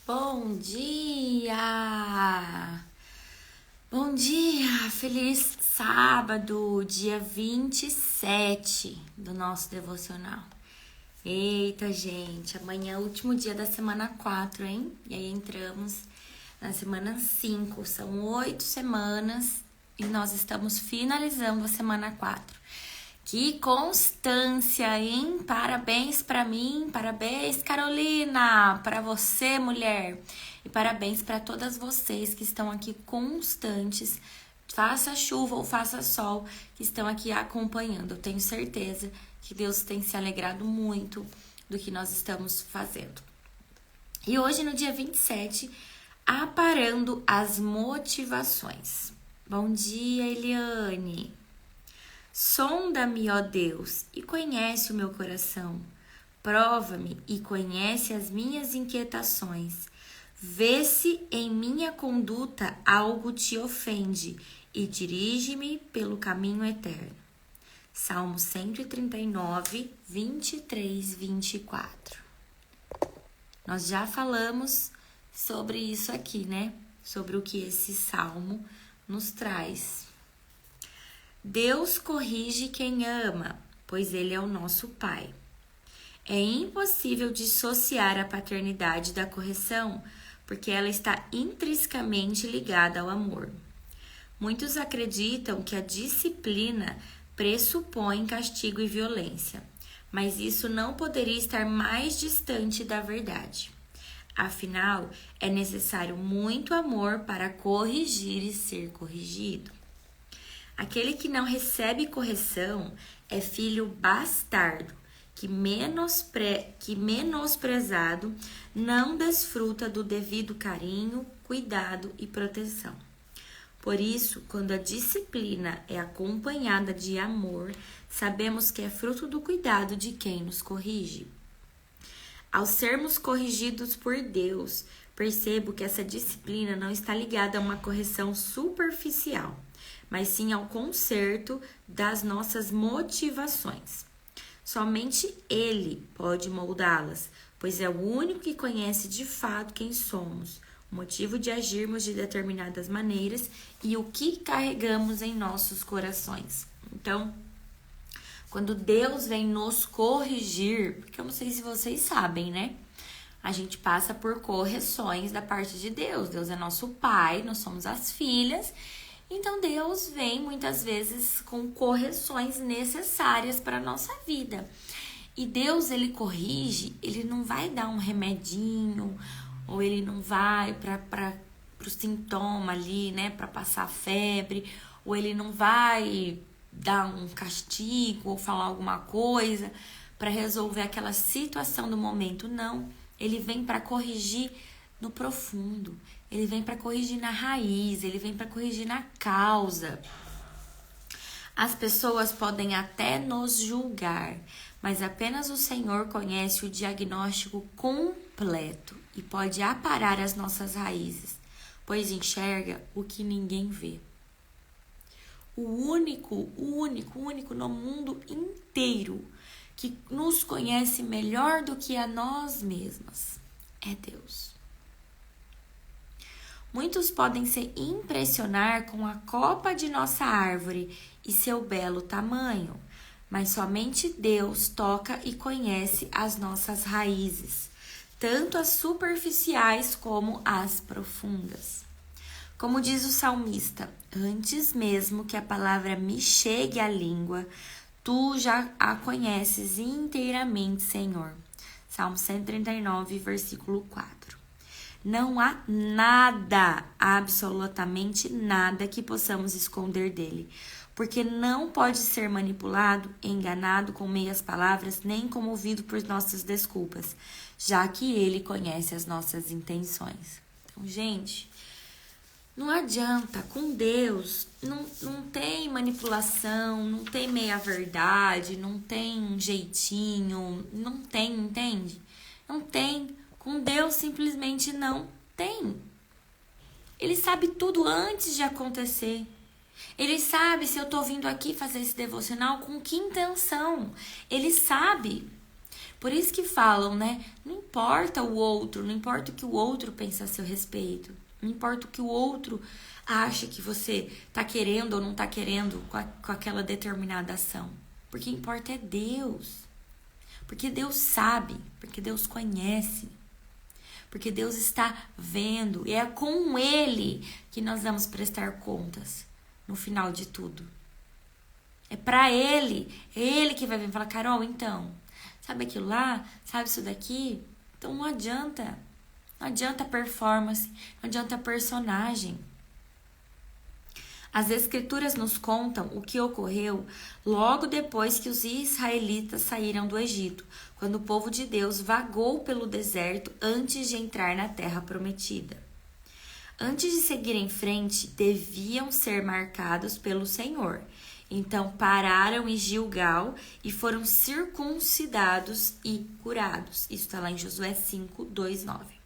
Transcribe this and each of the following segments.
Bom dia! Bom dia! Feliz sábado, dia 27 do nosso devocional. Eita, gente, amanhã é o último dia da semana 4, hein? E aí entramos na semana 5. São 8 semanas e nós estamos finalizando a semana 4. Que constância, hein? Parabéns pra mim, parabéns Carolina, para você, mulher. E parabéns para todas vocês que estão aqui constantes, faça chuva ou faça sol, que estão aqui acompanhando. Eu tenho certeza que Deus tem se alegrado muito do que nós estamos fazendo. E hoje, no dia 27, aparando as motivações. Bom dia, Eliane. Sonda-me, ó Deus, e conhece o meu coração. Prova-me e conhece as minhas inquietações. Vê se em minha conduta algo te ofende e dirige-me pelo caminho eterno. Salmo 139, 23, 24. Nós já falamos sobre isso aqui, né? Sobre o que esse salmo nos traz. Deus corrige quem ama, pois Ele é o nosso Pai. É impossível dissociar a paternidade da correção, porque ela está intrinsecamente ligada ao amor. Muitos acreditam que a disciplina pressupõe castigo e violência, mas isso não poderia estar mais distante da verdade. Afinal, é necessário muito amor para corrigir e ser corrigido. Aquele que não recebe correção é filho bastardo, que menosprezado não desfruta do devido carinho, cuidado e proteção. Por isso, quando a disciplina é acompanhada de amor, sabemos que é fruto do cuidado de quem nos corrige. Ao sermos corrigidos por Deus, percebo que essa disciplina não está ligada a uma correção superficial, mas sim ao conserto das nossas motivações. Somente Ele pode moldá-las, pois é o único que conhece de fato quem somos, o motivo de agirmos de determinadas maneiras e o que carregamos em nossos corações. Então, quando Deus vem nos corrigir, porque eu não sei se vocês sabem, né? A gente passa por correções da parte de Deus. Deus é nosso Pai, nós somos as filhas. Então, Deus vem muitas vezes com correções necessárias para a nossa vida. E Deus, Ele corrige, Ele não vai dar um remedinho, ou Ele não vai para o sintoma ali, né, para passar febre, ou Ele não vai dar um castigo ou falar alguma coisa para resolver aquela situação do momento. Não, Ele vem para corrigir no profundo. Ele vem para corrigir na raiz, ele vem para corrigir na causa. As pessoas podem até nos julgar, mas apenas o Senhor conhece o diagnóstico completo e pode aparar as nossas raízes, pois enxerga o que ninguém vê. O único no mundo inteiro que nos conhece melhor do que a nós mesmas é Deus. Muitos podem se impressionar com a copa de nossa árvore e seu belo tamanho, mas somente Deus toca e conhece as nossas raízes, tanto as superficiais como as profundas. Como diz o salmista, antes mesmo que a palavra me chegue à língua, tu já a conheces inteiramente, Senhor. Salmo 139, versículo 4. Não há nada, absolutamente nada que possamos esconder dele, porque não pode ser manipulado, enganado com meias palavras, nem comovido por nossas desculpas, já que ele conhece as nossas intenções. Então, gente, não adianta, com Deus não tem manipulação, não tem meia-verdade, não tem jeitinho, não tem, entende? Não tem. Com Deus simplesmente não tem. Ele sabe tudo antes de acontecer. Ele sabe se eu tô vindo aqui fazer esse devocional com que intenção. Ele sabe. Por isso que falam, né? Não importa o outro, não importa o que o outro pensa a seu respeito. Não importa o que o outro acha que você tá querendo ou não tá querendo com aquela determinada ação. Porque importa é Deus. Porque Deus sabe, porque Deus conhece. Porque Deus está vendo. E é com Ele que nós vamos prestar contas no final de tudo. É pra Ele. É Ele que vai vir falar, Carol, então, sabe aquilo lá? Sabe isso daqui? Então não adianta. Não adianta performance. Não adianta personagem. As escrituras nos contam o que ocorreu logo depois que os israelitas saíram do Egito, quando o povo de Deus vagou pelo deserto antes de entrar na terra prometida. Antes de seguir em frente, deviam ser marcados pelo Senhor. Então pararam em Gilgal e foram circuncidados e curados. Isso está lá em Josué 5, 2, 9.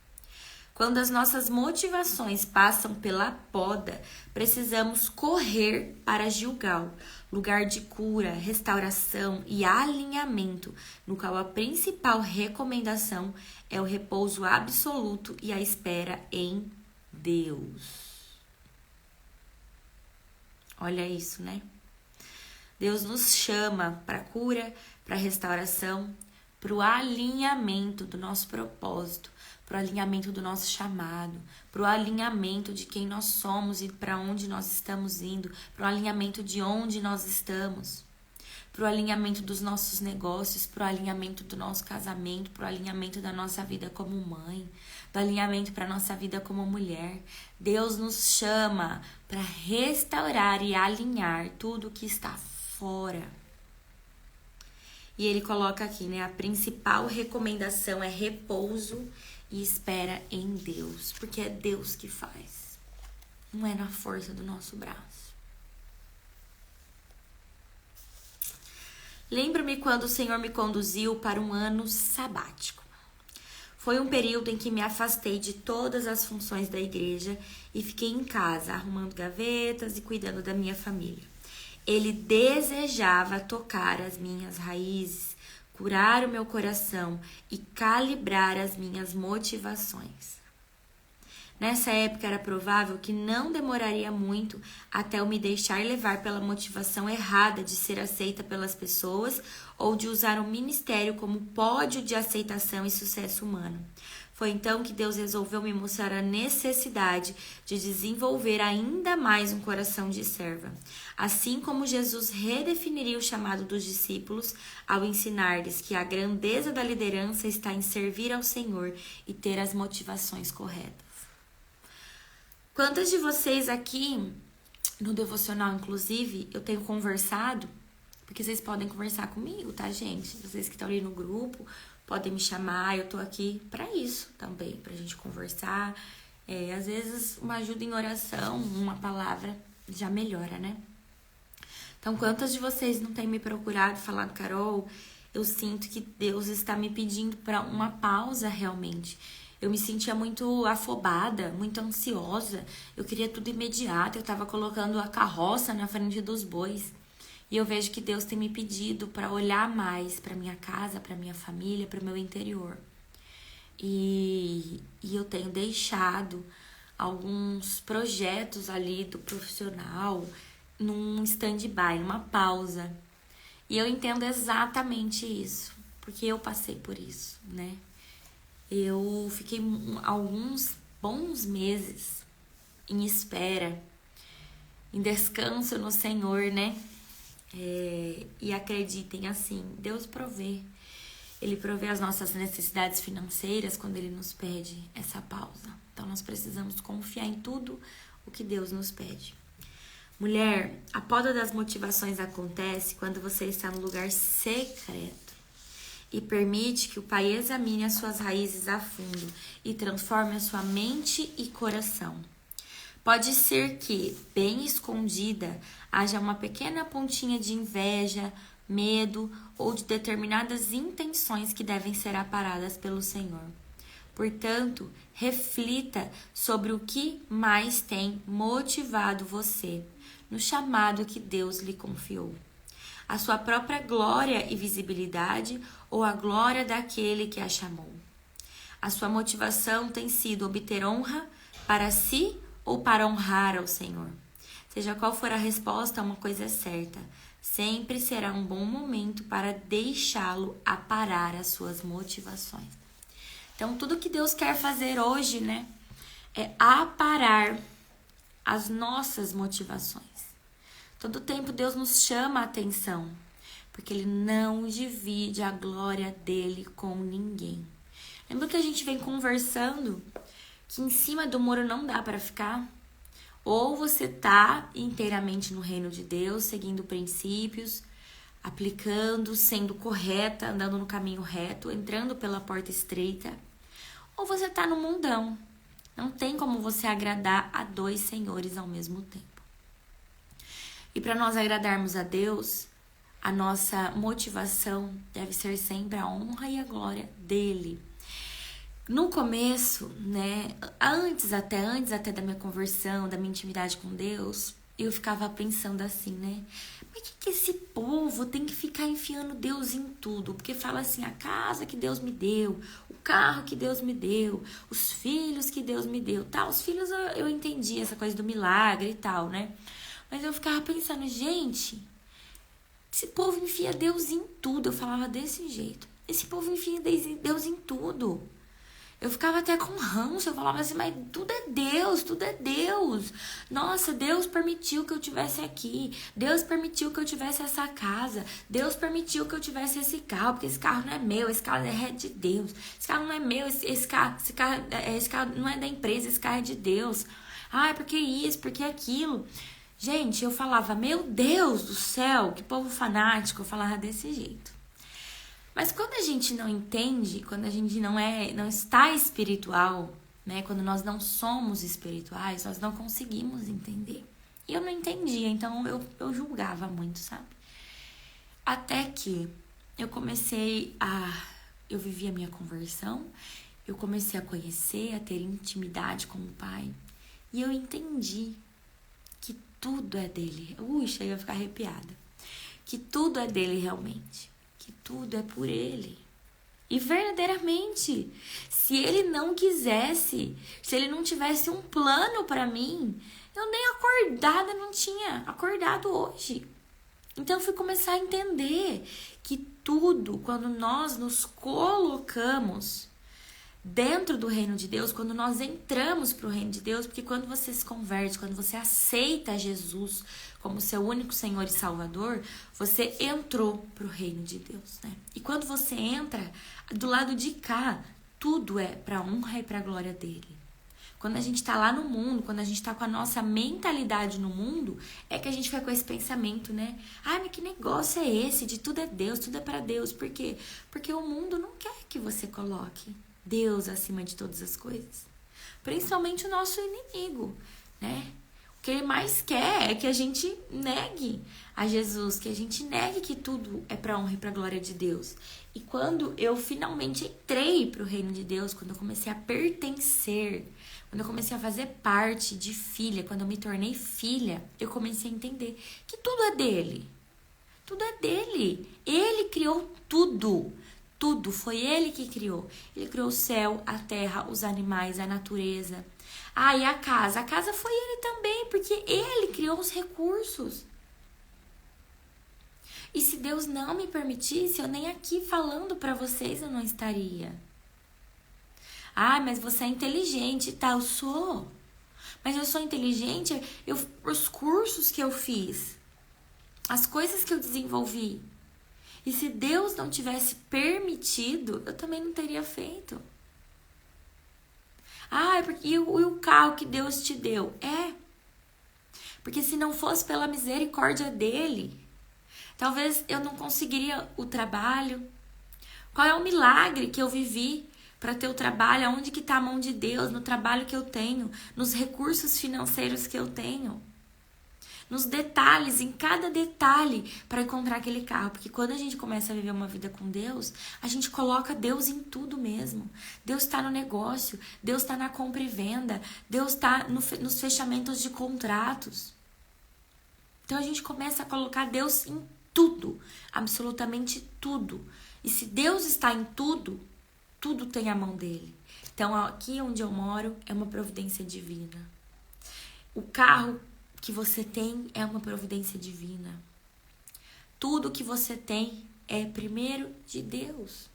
Quando as nossas motivações passam pela poda, precisamos correr para Gilgal, lugar de cura, restauração e alinhamento, no qual a principal recomendação é o repouso absoluto e a espera em Deus. Olha isso, né? Deus nos chama para cura, para restauração, para o alinhamento do nosso propósito, para o alinhamento do nosso chamado, para o alinhamento de quem nós somos e para onde nós estamos indo, para o alinhamento de onde nós estamos, para o alinhamento dos nossos negócios, para o alinhamento do nosso casamento, para o alinhamento da nossa vida como mãe, do alinhamento para a nossa vida como mulher. Deus nos chama para restaurar e alinhar tudo que está fora. E ele coloca aqui, né? A principal recomendação é repouso e espera em Deus, porque é Deus que faz, não é na força do nosso braço. Lembro-me quando o Senhor me conduziu para um ano sabático. Foi um período em que me afastei de todas as funções da igreja e fiquei em casa, arrumando gavetas e cuidando da minha família. Ele desejava tocar as minhas raízes, curar o meu coração e calibrar as minhas motivações. Nessa época era provável que não demoraria muito até eu me deixar levar pela motivação errada de ser aceita pelas pessoas ou de usar o ministério como pódio de aceitação e sucesso humano. Foi então que Deus resolveu me mostrar a necessidade de desenvolver ainda mais um coração de serva. Assim como Jesus redefiniria o chamado dos discípulos ao ensinar-lhes que a grandeza da liderança está em servir ao Senhor e ter as motivações corretas. Quantas de vocês aqui, no devocional inclusive, eu tenho conversado, porque vocês podem conversar comigo, tá, gente? Vocês que estão ali no grupo, podem me chamar, eu tô aqui pra isso também, pra gente conversar. Às vezes uma ajuda em oração, uma palavra já melhora, né? Então, quantas de vocês não têm me procurado falando, Carol, eu sinto que Deus está me pedindo para uma pausa realmente. Eu me sentia muito afobada, muito ansiosa, eu queria tudo imediato, eu tava colocando a carroça na frente dos bois. E eu vejo que Deus tem me pedido para olhar mais para minha casa, para minha família, para o meu interior. E eu tenho deixado alguns projetos ali do profissional num stand-by, numa pausa. E eu entendo exatamente isso, porque eu passei por isso, né? Eu fiquei alguns bons meses em espera, em descanso no Senhor, né? E acreditem, assim, Deus provê. Ele provê as nossas necessidades financeiras quando Ele nos pede essa pausa. Então, nós precisamos confiar em tudo o que Deus nos pede. Mulher, a poda das motivações acontece quando você está no lugar secreto e permite que o Pai examine as suas raízes a fundo e transforme a sua mente e coração. Pode ser que, bem escondida, haja uma pequena pontinha de inveja, medo ou de determinadas intenções que devem ser aparadas pelo Senhor. Portanto, reflita sobre o que mais tem motivado você no chamado que Deus lhe confiou. A sua própria glória e visibilidade ou a glória daquele que a chamou? A sua motivação tem sido obter honra para si ou para honrar ao Senhor? Seja qual for a resposta, uma coisa é certa: sempre será um bom momento para deixá-lo aparar as suas motivações. Então, tudo que Deus quer fazer hoje, né, é aparar as nossas motivações. Todo tempo Deus nos chama a atenção, porque Ele não divide a glória dele com ninguém. Lembra que a gente vem conversando que em cima do muro não dá para ficar? Ou você tá inteiramente no reino de Deus, seguindo princípios, aplicando, sendo correta, andando no caminho reto, entrando pela porta estreita, ou você tá no mundão. Não tem como você agradar a dois senhores ao mesmo tempo. E para nós agradarmos a Deus, a nossa motivação deve ser sempre a honra e a glória dele. No começo, né, antes até da minha conversão, da minha intimidade com Deus, eu ficava pensando assim, né? Mas que esse povo tem que ficar enfiando Deus em tudo? Porque fala assim, a casa que Deus me deu, o carro que Deus me deu, os filhos que Deus me deu, tá? Os filhos eu entendi essa coisa do milagre e tal, né? Mas eu ficava pensando, gente, esse povo enfia Deus em tudo. Eu falava desse jeito. Esse povo enfia Deus em tudo. Eu ficava até com ranço, eu falava assim, mas tudo é Deus, tudo é Deus. Nossa, Deus permitiu que eu tivesse aqui, Deus permitiu que eu tivesse essa casa, Deus permitiu que eu tivesse esse carro, porque esse carro não é meu, esse carro é de Deus. Esse carro não é meu, esse carro não é da empresa, esse carro é de Deus. Ah, porque isso, porque aquilo. Gente, eu falava, meu Deus do céu, que povo fanático, eu falava desse jeito. Mas quando a gente não entende, quando a gente não está espiritual, né? Quando nós não somos espirituais, nós não conseguimos entender. E eu não entendia, então eu julgava muito, sabe? Até que eu vivi a minha conversão, eu comecei a conhecer, a ter intimidade com o Pai. E eu entendi que tudo é dele. Chega a ficar arrepiada. Que tudo é dele realmente. Que tudo é por ele. E verdadeiramente, se ele não quisesse, se ele não tivesse um plano para mim, eu nem acordada não tinha acordado hoje. Então eu fui começar a entender que tudo, quando nós nos colocamos dentro do reino de Deus, quando nós entramos para o reino de Deus, porque quando você se converte, quando você aceita Jesus como seu único Senhor e Salvador, você entrou para o reino de Deus, né? E quando você entra, do lado de cá, tudo é para a honra e para a glória dele. Quando a gente tá lá no mundo, quando a gente tá com a nossa mentalidade no mundo, é que a gente fica com esse pensamento, né? Ai, mas que negócio é esse? De tudo é Deus, tudo é para Deus. Por quê? Porque o mundo não quer que você coloque Deus acima de todas as coisas. Principalmente o nosso inimigo, né? O que ele mais quer é que a gente negue a Jesus, que a gente negue que tudo é para honra e para glória de Deus. E quando eu finalmente entrei para o reino de Deus, quando eu comecei a pertencer, quando eu comecei a fazer parte de filha, quando eu me tornei filha, eu comecei a entender que tudo é dele. Tudo é dele. Ele criou tudo. Tudo foi ele que criou. Ele criou o céu, a terra, os animais, a natureza. Ah, e a casa. A casa foi ele também, porque ele criou os recursos. E se Deus não me permitisse, eu nem aqui falando pra vocês eu não estaria. Ah, mas você é inteligente, tá? Eu sou. Mas eu sou inteligente, os cursos que eu fiz, as coisas que eu desenvolvi. E se Deus não tivesse permitido, eu também não teria feito. Ah, e o carro que Deus te deu? Porque se não fosse pela misericórdia dele, talvez eu não conseguiria o trabalho. Qual é o milagre que eu vivi para ter o trabalho? Aonde que está a mão de Deus? No trabalho que eu tenho, nos recursos financeiros que eu tenho. Nos detalhes, em cada detalhe, para encontrar aquele carro. Porque quando a gente começa a viver uma vida com Deus, a gente coloca Deus em tudo mesmo. Deus está no negócio, Deus está na compra e venda, Deus está nos fechamentos de contratos. Então a gente começa a colocar Deus em tudo, absolutamente tudo. E se Deus está em tudo, tudo tem a mão dele. Então, aqui onde eu moro é uma providência divina. O carro que você tem é uma providência divina. Tudo que você tem é primeiro de Deus.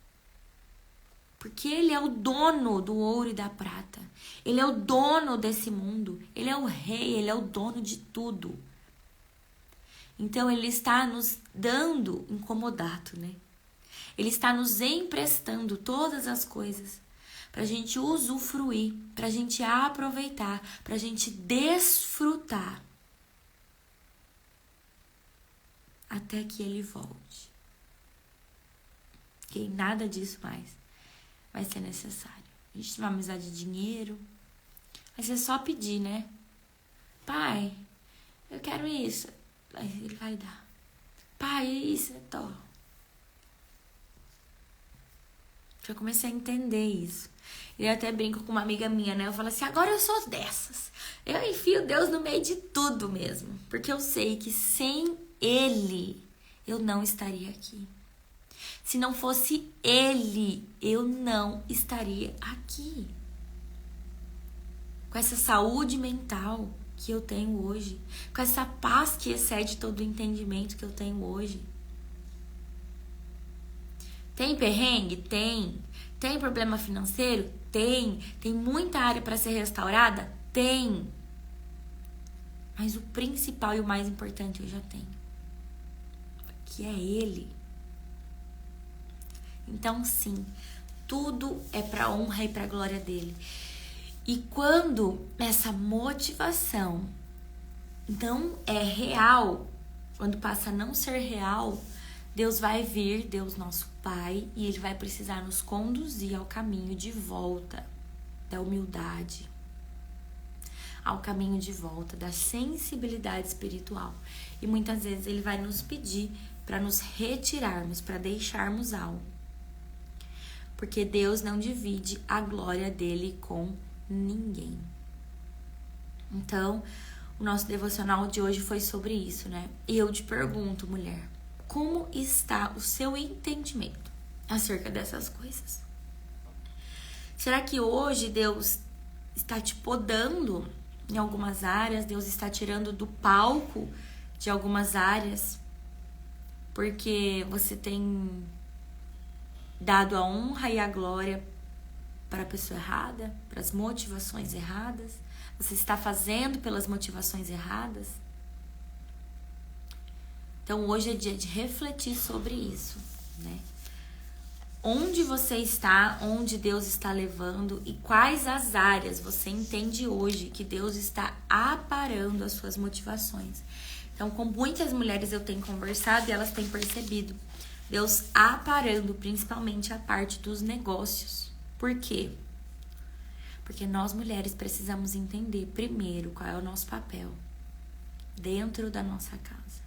Porque Ele é o dono do ouro e da prata. Ele é o dono desse mundo. Ele é o rei, Ele é o dono de tudo. Então, Ele está nos dando incomodato, né? Ele está nos emprestando todas as coisas para a gente usufruir, para a gente aproveitar, para a gente desfrutar até que Ele volte. Porque nada disso mais vai ser necessário. A gente não vai precisar de dinheiro, vai ser só pedir, né? Pai, eu quero isso. Aí Ele vai dar. Pai, isso, tô. Já comecei a entender isso. E eu até brinco com uma amiga minha, né? Eu falo assim, agora eu sou dessas. Eu enfio Deus no meio de tudo mesmo. Porque eu sei que sem Ele, eu não estaria aqui. Se não fosse Ele, eu não estaria aqui. Com essa saúde mental que eu tenho hoje. Com essa paz que excede todo o entendimento que eu tenho hoje. Tem perrengue? Tem. Tem problema financeiro? Tem. Tem muita área para ser restaurada? Tem. Mas o principal e o mais importante eu já tenho. Que é Ele. Então, sim, tudo é para honra e para glória dele. E quando essa motivação não é real, quando passa a não ser real, Deus vai vir, Deus nosso Pai, e Ele vai precisar nos conduzir ao caminho de volta da humildade, ao caminho de volta da sensibilidade espiritual. E muitas vezes Ele vai nos pedir para nos retirarmos, para deixarmos algo. Porque Deus não divide a glória dele com ninguém. Então, o nosso devocional de hoje foi sobre isso, né? E eu te pergunto, mulher, como está o seu entendimento acerca dessas coisas? Será que hoje Deus está te podando em algumas áreas? Deus está tirando do palco de algumas áreas? Porque você tem dado a honra e a glória para a pessoa errada, para as motivações erradas? Você está fazendo pelas motivações erradas? Então hoje é dia de refletir sobre isso, né? Onde você está, onde Deus está levando e quais as áreas você entende hoje que Deus está aparando as suas motivações. Então, com muitas mulheres eu tenho conversado e elas têm percebido Deus aparando principalmente a parte dos negócios. Por quê? Porque nós mulheres precisamos entender primeiro qual é o nosso papel dentro da nossa casa.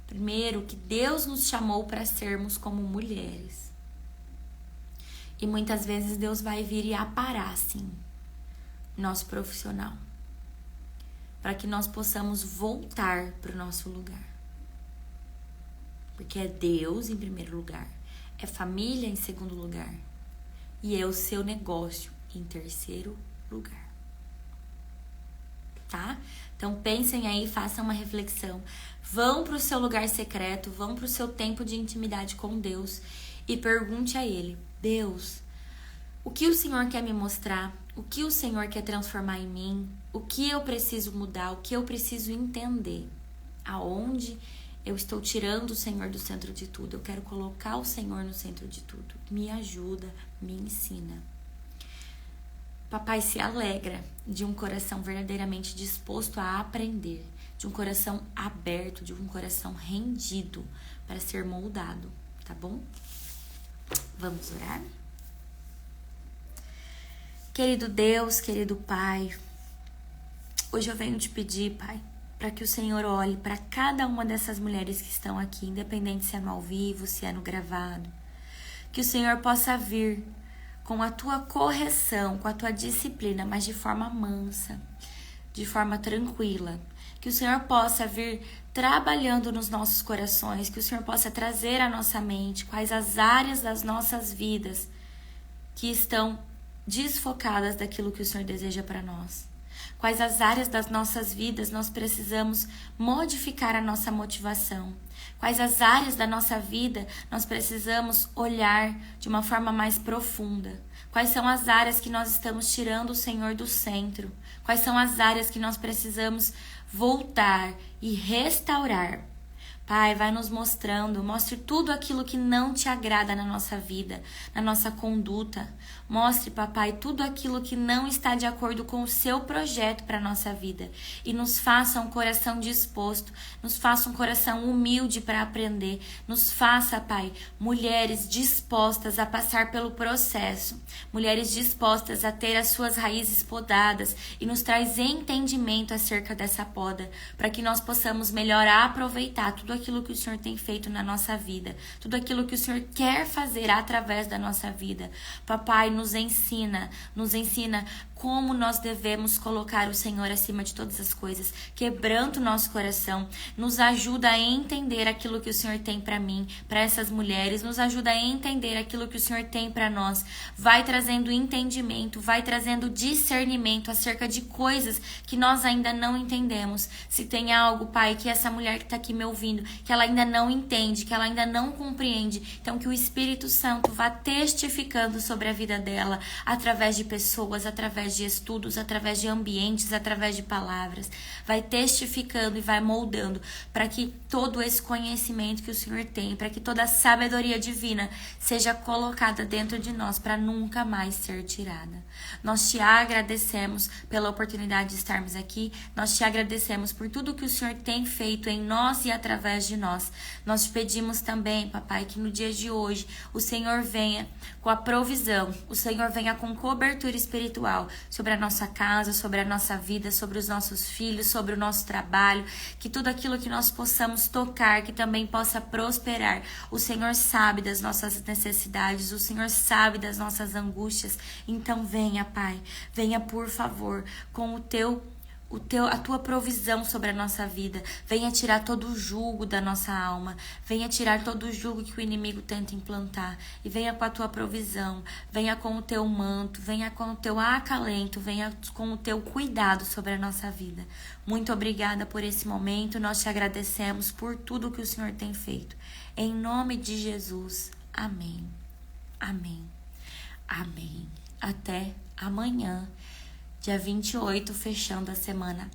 Primeiro, que Deus nos chamou para sermos como mulheres. E muitas vezes Deus vai vir e aparar, sim, nosso profissional. Para que nós possamos voltar para o nosso lugar. Porque é Deus em primeiro lugar, é família em segundo lugar e é o seu negócio em terceiro lugar. Tá? Então pensem aí, façam uma reflexão. Vão para o seu lugar secreto, vão para o seu tempo de intimidade com Deus e pergunte a Ele: Deus, o que o Senhor quer me mostrar? O que o Senhor quer transformar em mim? O que eu preciso mudar? O que eu preciso entender? Aonde eu estou tirando o Senhor do centro de tudo? Eu quero colocar o Senhor no centro de tudo. Me ajuda, me ensina. Papai se alegra de um coração verdadeiramente disposto a aprender, de um coração aberto, de um coração rendido para ser moldado, tá bom? Vamos orar? Querido Deus, querido Pai, hoje eu venho te pedir, Pai, para que o Senhor olhe para cada uma dessas mulheres que estão aqui, independente se é no ao vivo, se é no gravado. Que o Senhor possa vir com a tua correção, com a tua disciplina, mas de forma mansa, de forma tranquila. que o Senhor possa vir trabalhando nos nossos corações, que o Senhor possa trazer à nossa mente quais as áreas das nossas vidas que estão desfocadas daquilo que o Senhor deseja para nós. Quais as áreas das nossas vidas nós precisamos modificar a nossa motivação. Quais as áreas da nossa vida nós precisamos olhar de uma forma mais profunda. Quais são as áreas que nós estamos tirando o Senhor do centro. Quais são as áreas que nós precisamos voltar e restaurar. Pai, vai nos mostrando, mostre tudo aquilo que não te agrada na nossa vida, na nossa conduta. Mostre, papai, tudo aquilo que não está de acordo com o seu projeto para a nossa vida. E nos faça um coração disposto, nos faça um coração humilde para aprender. Nos faça, Pai, mulheres dispostas a passar pelo processo. Mulheres dispostas a ter as suas raízes podadas. E nos traz entendimento acerca dessa poda, para que nós possamos melhor aproveitar tudo aquilo que o Senhor tem feito na nossa vida, tudo aquilo que o Senhor quer fazer através da nossa vida. Papai, nos ensina como nós devemos colocar o Senhor acima de todas as coisas, quebrando o nosso coração. Nos ajuda a entender aquilo que o Senhor tem para mim, para essas mulheres, nos ajuda a entender aquilo que o Senhor tem para nós. Vai trazendo entendimento, vai trazendo discernimento acerca de coisas que nós ainda não entendemos. Se tem algo, Pai, que essa mulher que está aqui me ouvindo, que ela ainda não entende, que ela ainda não compreende, então que o Espírito Santo vá testificando sobre a vida dela, através de pessoas, através de estudos, através de ambientes, através de palavras. Vai testificando e vai moldando para que todo esse conhecimento que o Senhor tem, para que toda a sabedoria divina seja colocada dentro de nós para nunca mais ser tirada. Nós te agradecemos pela oportunidade de estarmos aqui. Nós te agradecemos por tudo que o Senhor tem feito em nós e através de nós. Nós te pedimos também, papai, que no dia de hoje o Senhor venha com a provisão, o Senhor venha com cobertura espiritual sobre a nossa casa, sobre a nossa vida, sobre os nossos filhos, sobre o nosso trabalho, que tudo aquilo que nós possamos tocar, que também possa prosperar. O Senhor sabe das nossas necessidades, o Senhor sabe das nossas angústias. Então venha, Pai, venha por favor com a tua provisão sobre a nossa vida. Venha tirar todo o jugo da nossa alma. Venha tirar todo o jugo que o inimigo tenta implantar. E venha com a tua provisão. Venha com o teu manto. Venha com o teu acalento. Venha com o teu cuidado sobre a nossa vida. Muito obrigada por esse momento. Nós te agradecemos por tudo que o Senhor tem feito. Em nome de Jesus. Amém. Amém. Amém. Até amanhã. Dia 28, fechando a semana